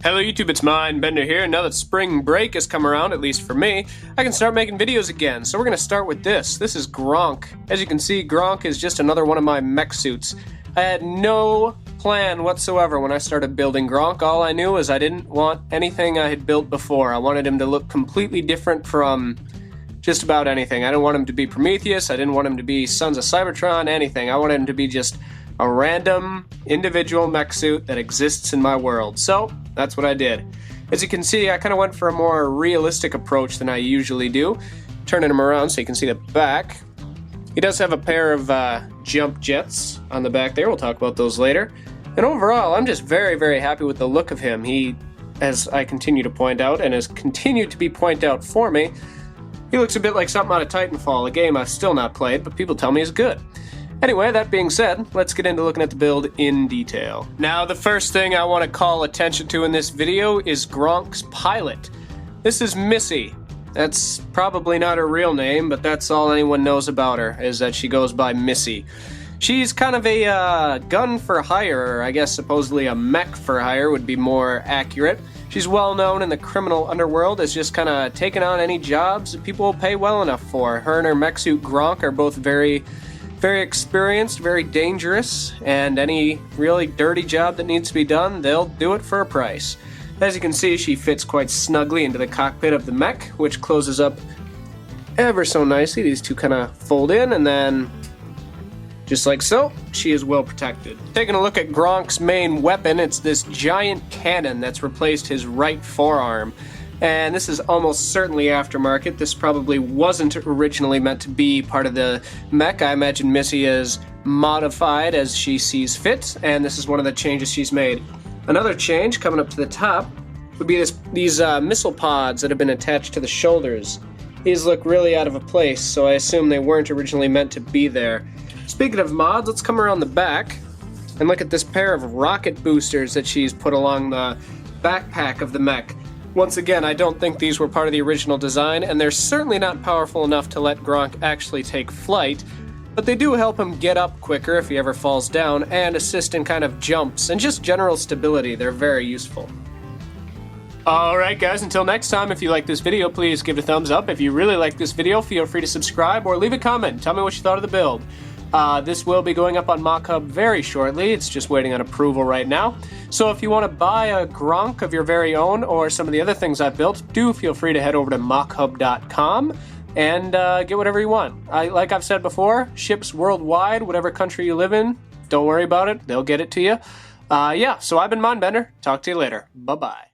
Hello YouTube, it's M1NDxBEND3R here, and now that spring break has come around, at least for me, I can start making videos again. So we're going to start with this. This is Gronk. As you can see, Gronk is just another one of my mech suits. I had no plan whatsoever when I started building Gronk. All I knew was I didn't want anything I had built before. I wanted him to look completely different from just about anything. I didn't want him to be Prometheus, I didn't want him to be Sons of Cybertron, anything. I wanted him to be just a random individual mech suit that exists in my world. So that's what I did. As you can see, I kind of went for a more realistic approach than I usually do. Turning him around so you can see the back. He does have a pair of jump jets on the back there. We'll talk about those later. And overall, I'm just very, very happy with the look of him. He, as I continue to point out, and has continued to be pointed out for me, he looks a bit like something out of Titanfall, a game I've still not played, but people tell me is good. Anyway, that being said, let's get into looking at the build in detail. Now, the first thing I want to call attention to in this video is Gronk's pilot. This is Missy. That's probably not her real name, but that's all anyone knows about her, is that she goes by Missy. She's kind of a gun for hire, or I guess supposedly a mech for hire would be more accurate. She's well known in the criminal underworld as just kind of taking on any jobs that people will pay well enough for. Her and her mech suit Gronk are both very experienced, very dangerous, and any really dirty job that needs to be done, they'll do it for a price. As you can see, she fits quite snugly into the cockpit of the mech, which closes up ever so nicely. These two kind of fold in, and then just like so, she is well protected. Taking a look at Gronk's main weapon, it's this giant cannon that's replaced his right forearm. And this is almost certainly aftermarket. This probably wasn't originally meant to be part of the mech. I imagine Missy is modified as she sees fit, and this is one of the changes she's made. Another change coming up to the top would be these missile pods that have been attached to the shoulders. These look really out of place, so I assume they weren't originally meant to be there. Speaking of mods, let's come around the back and look at this pair of rocket boosters that she's put along the backpack of the mech. Once again, I don't think these were part of the original design, and they're certainly not powerful enough to let Gronk actually take flight, but they do help him get up quicker if he ever falls down, and assist in kind of jumps, and just general stability. They're very useful. Alright guys, until next time, if you like this video, please give it a thumbs up. If you really like this video, feel free to subscribe or leave a comment. Tell me what you thought of the build. This will be going up on MOCS very shortly. It's just waiting on approval right now. So if you want to buy a Gronk of your very own or some of the other things I've built, do feel free to head over to mochub.com and get whatever you want. Like I've said before, ships worldwide, whatever country you live in, don't worry about it. They'll get it to you. Yeah, so I've been M1NDxBEND3R. Talk to you later. Bye-bye.